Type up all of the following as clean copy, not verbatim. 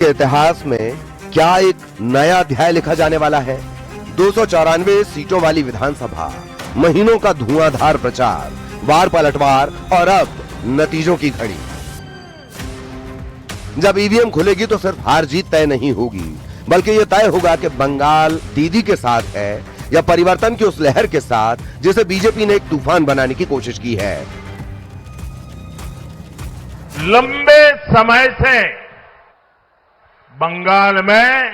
के इतिहास में क्या एक नया अध्याय लिखा जाने वाला है। 294 सीटों वाली विधानसभा, महीनों का धुआंधार प्रचार, वार पलटवार और अब नतीजों की घड़ी। जब ईवीएम खुलेगी तो सिर्फ हार जीत तय नहीं होगी, बल्कि यह तय होगा कि बंगाल दीदी के साथ है या परिवर्तन की उस लहर के साथ जिसे बीजेपी ने एक तूफान बनाने की कोशिश की है। लंबे समय से बंगाल में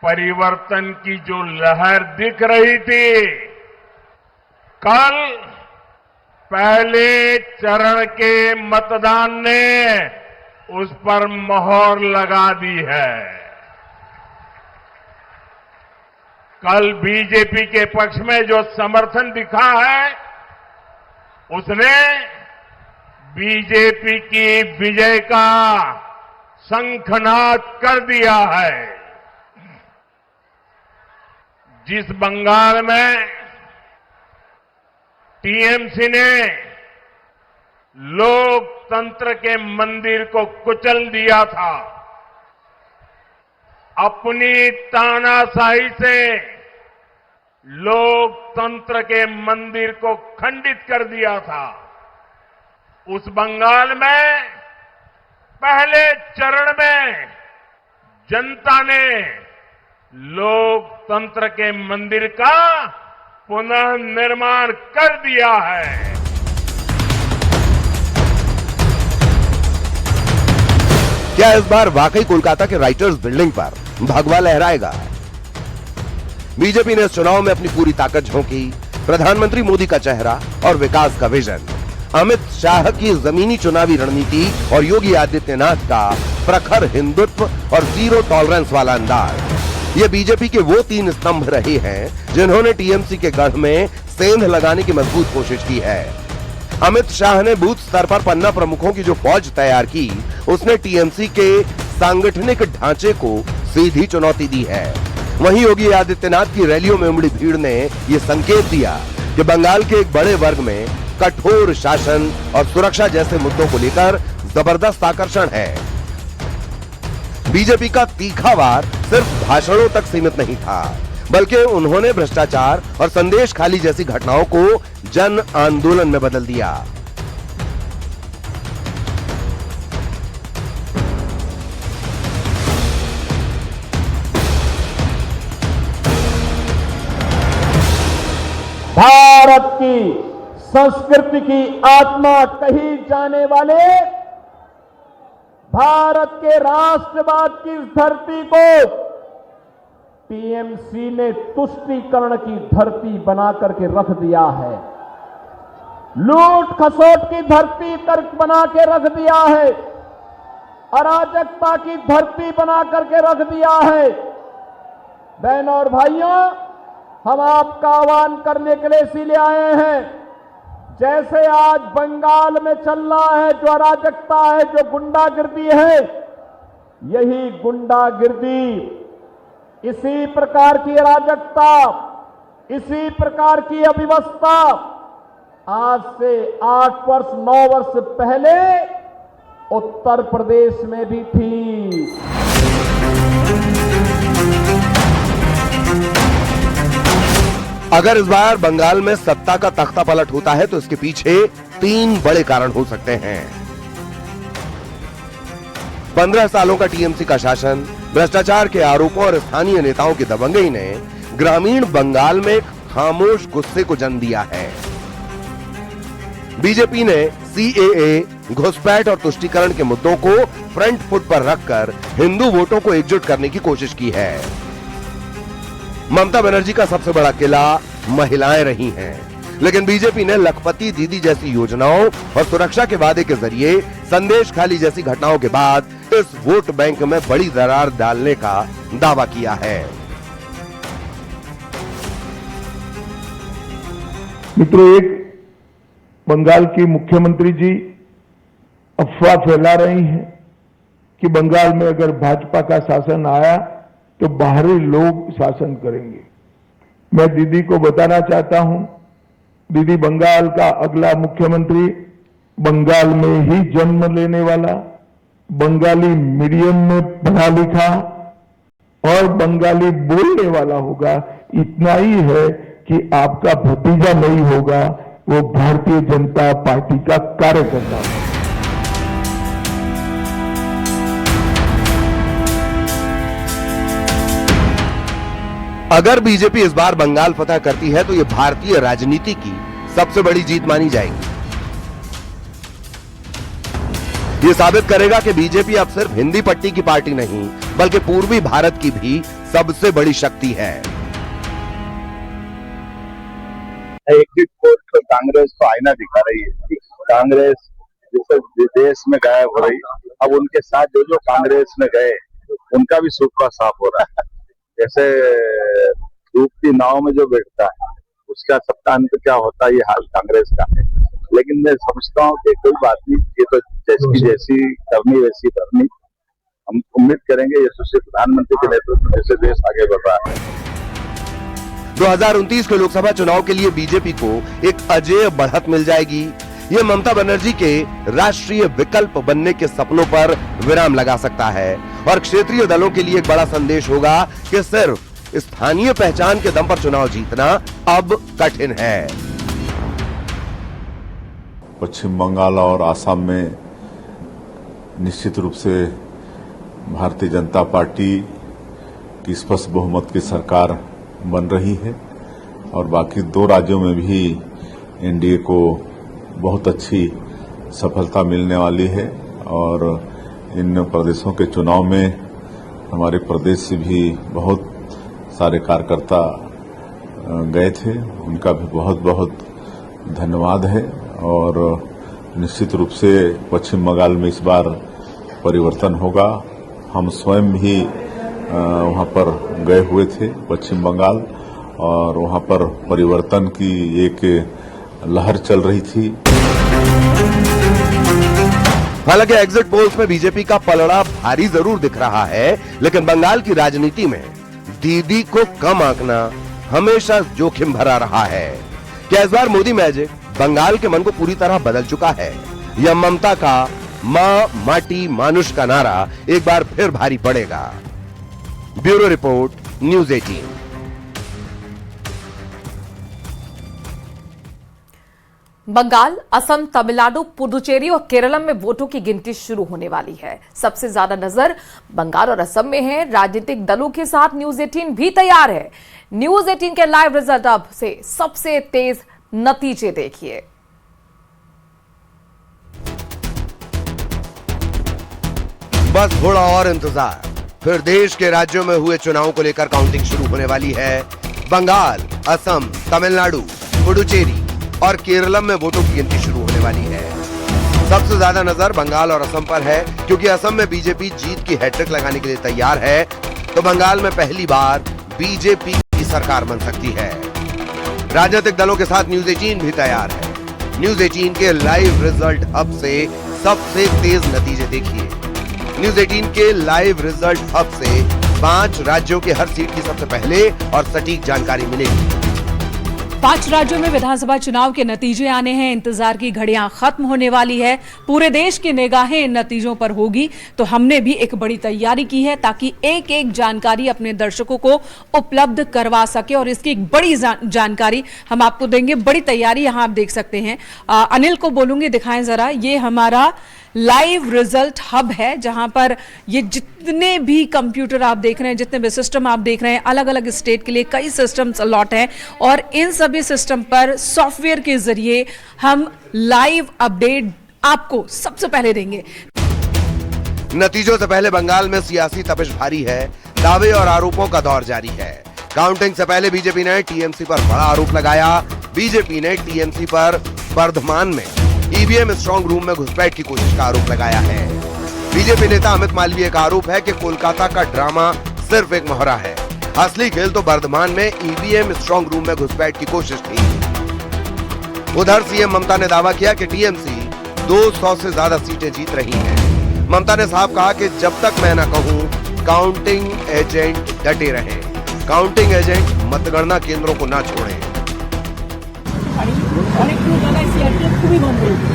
परिवर्तन की जो लहर दिख रही थी, कल पहले चरण के मतदान ने उस पर मोहर लगा दी है। कल बीजेपी के पक्ष में जो समर्थन दिखा है, उसने बीजेपी की विजय का शंखनाद कर दिया है। जिस बंगाल में टीएमसी ने लोकतंत्र के मंदिर को कुचल दिया था, अपनी तानाशाही से लोकतंत्र के मंदिर को खंडित कर दिया था, उस बंगाल में पहले चरण में जनता ने लोकतंत्र के मंदिर का पुनः निर्माण कर दिया है। क्या इस बार वाकई कोलकाता के राइटर्स बिल्डिंग पर भगवा लहराएगा? बीजेपी ने इस चुनाव में अपनी पूरी ताकत झोंकी। प्रधानमंत्री मोदी का चेहरा और विकास का विजन, अमित शाह की जमीनी चुनावी रणनीति और योगी आदित्यनाथ का प्रखर हिंदुत्व और जीरो टॉलरेंस वाला अंदाज, ये बीजेपी के वो तीन स्तंभ रहे हैं जिन्होंने टीएमसी के गढ़ में सेंध लगाने की मजबूत कोशिश की है। अमित शाह ने बूथ स्तर पर पन्ना प्रमुखों की जो फौज तैयार की, उसने टीएमसी के सांगठनिक ढांचे को सीधी चुनौती दी है। वहीं योगी आदित्यनाथ की रैलियों में उमड़ी भीड़ ने यह संकेत दिया कि बंगाल के एक बड़े वर्ग में कठोर शासन और सुरक्षा जैसे मुद्दों को लेकर जबरदस्त आकर्षण है। बीजेपी का तीखा वार सिर्फ भाषणों तक सीमित नहीं था, बल्कि उन्होंने भ्रष्टाचार और संदेश खाली जैसी घटनाओं को जन आंदोलन में बदल दिया। भारत की संस्कृति की आत्मा कही जाने वाले भारत के राष्ट्रवाद की इस धरती को टीएमसी ने तुष्टीकरण की धरती बना करके रख दिया है, लूट खसोट की धरती तर्क बना के रख दिया है, अराजकता की धरती बना करके रख दिया है। बहनों और भाइयों, हम आपका आह्वान करने के लिए इसीलिए आए हैं, जैसे आज बंगाल में चल रहा है जो अराजकता है, जो गुंडागिर्दी है, यही गुंडागिर्दी, इसी प्रकार की अराजकता, इसी प्रकार की अव्यवस्था आज से 8 वर्ष 9 वर्ष पहले उत्तर प्रदेश में भी थी। अगर इस बार बंगाल में सत्ता का तख्ता पलट होता है तो इसके पीछे 3 बड़े कारण हो सकते हैं। 15 सालों का टीएमसी का शासन, भ्रष्टाचार के आरोपों और स्थानीय नेताओं की दबंगई ने ग्रामीण बंगाल में खामोश गुस्से को जन्म दिया है। बीजेपी ने सीएए, घुसपैठ और तुष्टीकरण के मुद्दों को फ्रंट फुट पर रखकर हिंदू वोटों को एकजुट करने की कोशिश की है। ममता बनर्जी का सबसे बड़ा किला महिलाएं रही हैं, लेकिन बीजेपी ने लखपति दीदी जैसी योजनाओं और सुरक्षा के वादे के जरिए संदेश खाली जैसी घटनाओं के बाद इस वोट बैंक में बड़ी दरार डालने का दावा किया है। मित्रों, एक बंगाल की मुख्यमंत्री जी अफवाह फैला रही हैं कि बंगाल में अगर भाजपा का शासन आया तो बाहरी लोग शासन करेंगे। मैं दीदी को बताना चाहता हूं, दीदी बंगाल का अगला मुख्यमंत्री बंगाल में ही जन्म लेने वाला बंगाली मीडियम में पढ़ा लिखा और बंगाली बोलने वाला होगा। इतना ही है कि आपका भतीजा नहीं होगा, वो भारतीय जनता पार्टी का कार्यकर्ता होगा। अगर बीजेपी इस बार बंगाल फतह करती है तो यह भारतीय राजनीति की सबसे बड़ी जीत मानी जाएगी। यह साबित करेगा कि बीजेपी अब सिर्फ हिंदी पट्टी की पार्टी नहीं बल्कि पूर्वी भारत की भी सबसे बड़ी शक्ति है। एग्जिट पोल तो कांग्रेस को आईना दिखा रही है। कांग्रेस जैसे देश में गायब हो रही, अब उनके साथ जो जो कांग्रेस में गए उनका भी सूखा साफ हो रहा है। जैसे डूबती नाव में जो बैठता है उसका सबका अंत क्या होता है, ये हाल कांग्रेस का है। लेकिन मैं समझता हूँ कि कोई बात नहीं, ये तो जैसी जैसी करनी वैसी करनी। हम उम्मीद करेंगे यशस्वी प्रधानमंत्री के नेतृत्व में जैसे देश आगे बढ़ रहा है। 2029 के लोकसभा चुनाव के लिए बीजेपी को एक अजेय बढ़त मिल जाएगी। ये ममता बनर्जी के राष्ट्रीय विकल्प बनने के सपनों पर विराम लगा सकता है और क्षेत्रीय दलों के लिए एक बड़ा संदेश होगा कि सिर्फ स्थानीय पहचान के दम पर चुनाव जीतना अब कठिन है। पश्चिम बंगाल और आसाम में निश्चित रूप से भारतीय जनता पार्टी की स्पष्ट बहुमत की सरकार बन रही है और बाकी 2 राज्यों में भी एनडीए को बहुत अच्छी सफलता मिलने वाली है। और इन प्रदेशों के चुनाव में हमारे प्रदेश से भी बहुत सारे कार्यकर्ता गए थे, उनका भी बहुत बहुत धन्यवाद है। और निश्चित रूप से पश्चिम बंगाल में इस बार परिवर्तन होगा। हम स्वयं भी वहां पर गए हुए थे पश्चिम बंगाल और वहां पर परिवर्तन की एक लहर चल रही थी। हालांकि एग्जिट पोल्स में बीजेपी का पलड़ा भारी जरूर दिख रहा है, लेकिन बंगाल की राजनीति में दीदी को कम आंकना हमेशा जोखिम भरा रहा है। क्या इस बार मोदी मैजिक बंगाल के मन को पूरी तरह बदल चुका है या ममता का मां माटी मानुष का नारा एक बार फिर भारी पड़ेगा? Bureau report, news 18। Bengal, Assam, Tamil Nadu, Puducherry और केरल में वोटों की गिनती शुरू होने वाली है। सबसे ज्यादा नजर बंगाल और असम में है। राजनीतिक दलों के साथ न्यूज 18 भी तैयार है। न्यूज 18 के लाइव रिजल्ट अब से सबसे तेज नतीजे देखिए। बस थोड़ा और इंतजार, फिर देश के राज्यों में हुए चुनाव को लेकर काउंटिंग शुरू होने वाली है। बंगाल, असम, तमिलनाडु, पुडुचेरी और केरलम में वोटों की गिनती शुरू होने वाली है। सबसे ज्यादा नजर बंगाल और असम पर है, क्योंकि असम में बीजेपी जीत की हैट्रिक लगाने के लिए तैयार है, तो बंगाल में पहली बार बीजेपी की सरकार बन सकती है। राजनीतिक दलों के साथ न्यूज 18 भी तैयार है। न्यूज 18 के लाइव रिजल्ट हब से सबसे तेज नतीजे देखिए। न्यूज 18 के लाइव रिजल्ट हब से 5 राज्यों के हर सीट की सबसे पहले और सटीक जानकारी मिलेगी। 5 राज्यों में विधानसभा चुनाव के नतीजे आने हैं। इंतजार की घड़ियां खत्म होने वाली है। पूरे देश की निगाहें इन नतीजों पर होगी, तो हमने भी एक बड़ी तैयारी की है ताकि एक एक जानकारी अपने दर्शकों को उपलब्ध करवा सके और इसकी एक बड़ी जानकारी हम आपको देंगे। बड़ी तैयारी यहां आप देख सकते हैं। अनिल को बोलूंगी, दिखाएं जरा। ये हमारा लाइव रिजल्ट हब है, जहां पर ये जितने भी कंप्यूटर आप देख रहे हैं, जितने भी सिस्टम आप देख रहे हैं, अलग अलग स्टेट के लिए कई सिस्टम्स अलॉट हैं और इन सभी सिस्टम पर सॉफ्टवेयर के जरिए हम लाइव अपडेट आपको सबसे पहले देंगे। नतीजों से पहले बंगाल में सियासी तपिश भारी है। दावे और आरोपों का दौर जारी है। काउंटिंग से पहले बीजेपी ने टीएमसी पर बड़ा आरोप लगाया। बीजेपी ने टीएमसी पर बर्धमान में ईवीएम स्ट्रांग रूम में घुसपैठ की कोशिश का आरोप लगाया है। बीजेपी नेता अमित मालवीय का आरोप है कि कोलकाता का ड्रामा सिर्फ एक मोहरा है। असली खेल तो बर्धमान में ईवीएम स्ट्रांग रूम में घुसपैठ की कोशिश थी। उधर सीएम ममता ने दावा किया कि टीएमसी 200 से ज्यादा सीटें जीत रही है। ममता ने साफ कहा कि जब तक मैं न कहूं, काउंटिंग एजेंट डटे रहे। काउंटिंग एजेंट मतगणना केंद्रों को न छोड़ें। অনেকগুলো জায়গায় সিআরপিএফ খুবই বন্ধ হয়েছে,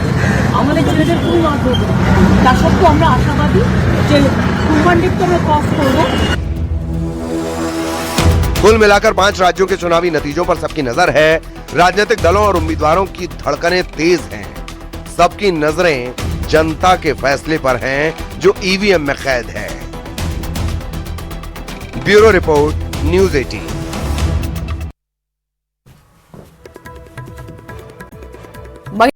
আমাদের ছেলেদের খুবই মার ধরবে। তা সত্ত্বেও আমরা আশাবাদী যে কুরবানডিপকে আমরা ক্রস করবো। कुल मिलाकर 5 राज्यों के चुनावी नतीजों पर सबकी नजर है। राजनीतिक दलों और उम्मीदवारों की धड़कनें तेज हैं। सबकी नजरें जनता के फैसले पर हैं जो ईवीएम में कैद है। Bureau report, news 18।